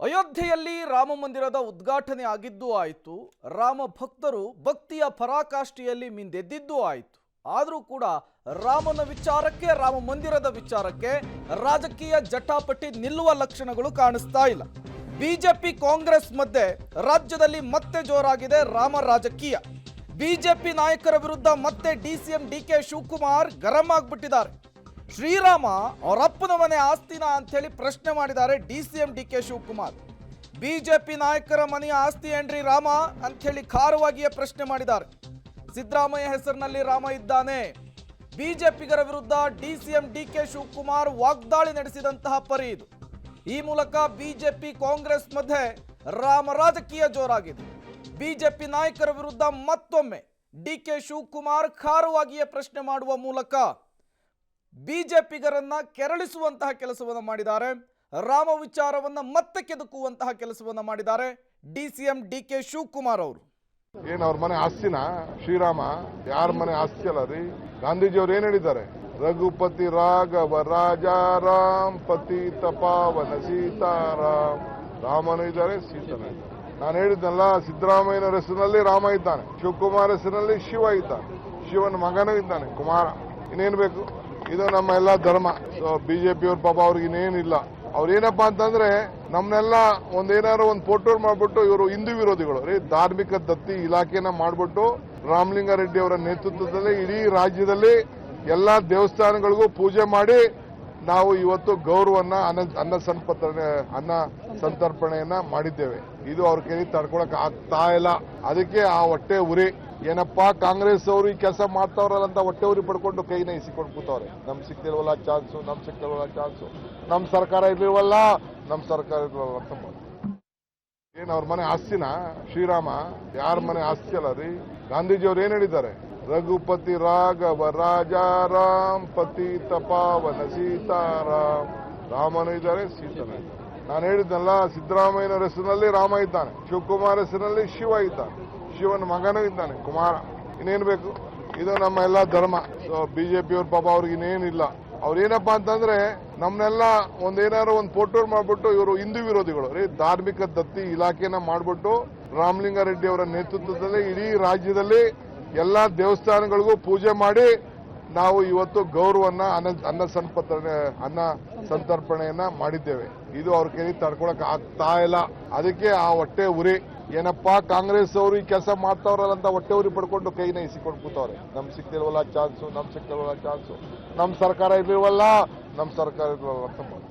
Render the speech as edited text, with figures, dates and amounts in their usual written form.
ಅಯೋಧ್ಯೆಯಲ್ಲಿ ರಾಮ ಮಂದಿರದ ಉದ್ಘಾಟನೆ ಆಗಿದ್ದೂ ಆಯಿತು. ರಾಮ ಭಕ್ತರು ಭಕ್ತಿಯ ಪರಾಕಾಷ್ಠೆಯಲ್ಲಿ ಮಿಂದೆದ್ದಿದ್ದೂ ಆಯಿತು. ಆದರೂ ಕೂಡ ರಾಮನ ವಿಚಾರಕ್ಕೆ, ರಾಮ ಮಂದಿರದ ವಿಚಾರಕ್ಕೆ ರಾಜಕೀಯ ಜಟಾಪಟಿ ನಿಲ್ಲುವ ಲಕ್ಷಣಗಳು ಕಾಣಿಸ್ತಾ ಇಲ್ಲ. ಬಿಜೆಪಿ ಕಾಂಗ್ರೆಸ್ ಮಧ್ಯೆ ರಾಜ್ಯದಲ್ಲಿ ಮತ್ತೆ ಜೋರಾಗಿದೆ ರಾಮ ರಾಜಕೀಯ. ಬಿಜೆಪಿ ನಾಯಕರ ವಿರುದ್ಧ ಮತ್ತೆ ಡಿಸಿಎಂ ಡಿಕೆ ಶಿವಕುಮಾರ್ ಗರಂ ಆಗ್ಬಿಟ್ಟಿದ್ದಾರೆ. ಶ್ರೀರಾಮ ಅವರಪ್ಪನ ಮನೆ ಆಸ್ತಿನ ಅಂತ ಹೇಳಿ ಪ್ರಶ್ನೆ ಮಾಡಿದ್ದಾರೆ ಡಿಸಿಎಂ ಡಿಕೆ ಶಿವಕುಮಾರ್. ಬಿಜೆಪಿ ನಾಯಕರ ಮನೆಯ ಆಸ್ತಿ ಏನ್ರಿ ರಾಮ ಅಂತ ಹೇಳಿ ಖಾರವಾಗಿಯೇ ಪ್ರಶ್ನೆ ಮಾಡಿದ್ದಾರೆ. ಸಿದ್ದರಾಮಯ್ಯ ಹೆಸರಿನಲ್ಲಿ ರಾಮ ಇದ್ದಾನೆ. ಬಿಜೆಪಿಗರ ವಿರುದ್ಧ ಡಿಸಿಎಂ ಡಿಕೆ ಶಿವಕುಮಾರ್ ವಾಗ್ದಾಳಿ ನಡೆಸಿದಂತಹ ಪರಿ ಇದು. ಈ ಮೂಲಕ ಬಿಜೆಪಿ ಕಾಂಗ್ರೆಸ್ ಮಧ್ಯೆ ರಾಮ ರಾಜಕೀಯ ಜೋರಾಗಿದೆ. ಬಿಜೆಪಿ ನಾಯಕರ ವಿರುದ್ಧ ಮತ್ತೊಮ್ಮೆ ಡಿಕೆ ಶಿವಕುಮಾರ್ ಖಾರವಾಗಿಯೇ ಪ್ರಶ್ನೆ ಮಾಡುವ ಮೂಲಕ ಬಿಜೆಪಿಗರನ್ನ ಕೆರಳಿಸುವಂತಹ ಕೆಲಸವನ್ನು ಮಾಡಿದ್ದಾರೆ. ರಾಮ ವಿಚಾರವನ್ನ ಮತ್ತೆ ಕೆದಕುವಂತಹ ಕೆಲಸವನ್ನ ಮಾಡಿದ್ದಾರೆ ಡಿಸಿಎಂ ಡಿಕೆ ಶಿವಕುಮಾರ್ ಅವರು. ಏನ್ ಅವ್ರ ಮನೆ ಆಸ್ತಿನ ಶ್ರೀರಾಮ ಯಾರ ಮನೆ ಆಸ್ತಿ ಅಲ್ಲ ರೀ. ಗಾಂಧೀಜಿ ಅವ್ರು ಏನ್ ಹೇಳಿದ್ದಾರೆ? ರಘುಪತಿ ರಾಘವ ರಾಜಾರಾಮ್ ಪತಿತ ಪಾವನ ಸೀತಾರಾಮ್. ರಾಮನು ಇದ್ದಾರೆ, ಸೀತನು ಇದ್ದಾರೆ. ನಾನು ಹೇಳಿದ್ನಲ್ಲ, ಸಿದ್ದರಾಮಯ್ಯನ ಹೆಸರಿನಲ್ಲಿ ರಾಮ ಇದ್ದಾನೆ, ಶಿವಕುಮಾರ್ ಹೆಸರಿನಲ್ಲಿ ಶಿವ ಇದ್ದಾನೆ, ಶಿವನ ಮಗನೂ ಇದ್ದಾನೆ ಕುಮಾರ. ಇನ್ನೇನು ಬೇಕು? ಇದು ನಮ್ಮ ಎಲ್ಲ ಧರ್ಮ. ಸೊ ಬಿಜೆಪಿಯವ್ರ ಪಾಪ ಅವ್ರಿಗೆ ಇನ್ನೇನಿಲ್ಲ. ಅವ್ರೇನಪ್ಪಾ ಅಂತಂದ್ರೆ ನಮ್ನೆಲ್ಲ ಒಂದೇನಾದ್ರು ಒಂದು ಫೋಟೋ ಮಾಡ್ಬಿಟ್ಟು ಇವರು ಹಿಂದೂ ವಿರೋಧಿಗಳು ರೀ. ಧಾರ್ಮಿಕ ದತ್ತಿ ಇಲಾಖೆನ ಮಾಡ್ಬಿಟ್ಟು ರಾಮಲಿಂಗಾರೆಡ್ಡಿ ಅವರ ನೇತೃತ್ವದಲ್ಲಿ ಇಡೀ ರಾಜ್ಯದಲ್ಲಿ ಎಲ್ಲಾ ದೇವಸ್ಥಾನಗಳಿಗೂ ಪೂಜೆ ಮಾಡಿ ನಾವು ಇವತ್ತು ಗೌರವನ್ನ ಅನ್ನ ಸಂತರ್ಪಣೆಯನ್ನ ಮಾಡಿದ್ದೇವೆ. ಇದು ಅವ್ರ ಕೈ ತಡ್ಕೊಳಕ್ ಆಗ್ತಾ ಇಲ್ಲ. ಅದಕ್ಕೆ ಆ ಹೊಟ್ಟೆ ಉರಿ ಏನಪ್ಪಾ ಕಾಂಗ್ರೆಸ್ ಅವರು ಈ ಕೆಲಸ ಮಾಡ್ತಾವ್ರಲ್ಲ ಅಂತ ಹೊಟ್ಟೆ ಉರಿ ಪಡ್ಕೊಂಡು ಕೈನ ಇಸಿಕೊಂಡು ಕೂತವ್ರೆ. ನಮ್ ಸಿಕ್ತಿಲ್ವಲ್ಲ ಚಾನ್ಸು, ನಮ್ ಸರ್ಕಾರ ಇರ್ಲಿಲ್ವಲ್ಲ ಅಂತ ಏನ್ ಅವ್ರ ಮನೆ ಆಸ್ತಿನ ಶ್ರೀರಾಮ ಯಾರ ಮನೆ ಆಸ್ತಿ ಅಲ್ಲ ರೀ. ಗಾಂಧೀಜಿ ಅವ್ರು ಏನ್ ಹೇಳಿದ್ದಾರೆ? ರಘುಪತಿ ರಾಘವ ರಾಜಾರಾಮ್ ಪತಿತ ಪಾವನ ಸೀತಾರಾಮ್. ರಾಮನು ಇದ್ದಾರೆ, ಸೀತನು ಇದ್ದಾರೆ. ನಾನು ಹೇಳಿದ್ನಲ್ಲ, ಸಿದ್ದರಾಮಯ್ಯನ ಹೆಸರಿನಲ್ಲಿ ರಾಮ ಇದ್ದಾನೆ, ಶಿವಕುಮಾರ್ ಹೆಸರಿನಲ್ಲಿ ಶಿವ ಇದ್ದಾನೆ, ಶಿವನ ಮಗನೂ ಇದ್ದಾನೆ ಕುಮಾರ. ಇನ್ನೇನು ಬೇಕು? ಇದು ನಮ್ಮ ಎಲ್ಲ ಧರ್ಮ. ಸೊ ಬಿಜೆಪಿಯವ್ರ ಪಾಪ ಅವ್ರಿಗೆ ಇನ್ನೇನಿಲ್ಲ. ಅವ್ರೇನಪ್ಪಾ ಅಂತಂದ್ರೆ ನಮ್ನೆಲ್ಲ ಒಂದೇನಾದ್ರು ಒಂದು ಫೋಟೋ ಮಾಡ್ಬಿಟ್ಟು ಇವರು ಹಿಂದೂ ವಿರೋಧಿಗಳು ರೀ. ಧಾರ್ಮಿಕ ದತ್ತಿ ಇಲಾಖೆನ ಮಾಡ್ಬಿಟ್ಟು ರಾಮಲಿಂಗಾರೆಡ್ಡಿ ಅವರ ನೇತೃತ್ವದಲ್ಲಿ ಇಡೀ ರಾಜ್ಯದಲ್ಲಿ ಎಲ್ಲಾ ದೇವಸ್ಥಾನಗಳಿಗೂ ಪೂಜೆ ಮಾಡಿ ನಾವು ಇವತ್ತು ಗೌರವನ್ನ ಅನ್ನ ಸಂತರ್ಪಣೆಯನ್ನ ಮಾಡಿದ್ದೇವೆ. ಇದು ಅವ್ರ ಕೈ ತಡ್ಕೊಳಕ್ ಆಗ್ತಾ ಇಲ್ಲ. ಅದಕ್ಕೆ ಆ ಹೊಟ್ಟೆ ಉರಿ ಏನಪ್ಪಾ ಕಾಂಗ್ರೆಸ್ ಅವರು ಈ ಕೆಲಸ ಮಾಡ್ತಾವ್ರಲ್ಲ ಅಂತ ಹೊಟ್ಟೆ ಉರಿ ಪಡ್ಕೊಂಡು ಕೈನ ಇಸಿಕೊಂಡು ಕೂತವ್ರೆ. ನಮ್ ಸಿಕ್ತಿಲ್ವಲ್ಲ ಚಾನ್ಸು, ನಮ್ ಸರ್ಕಾರ ಇರ್ಲಿಲ್ವಲ್ಲ ಅಂತ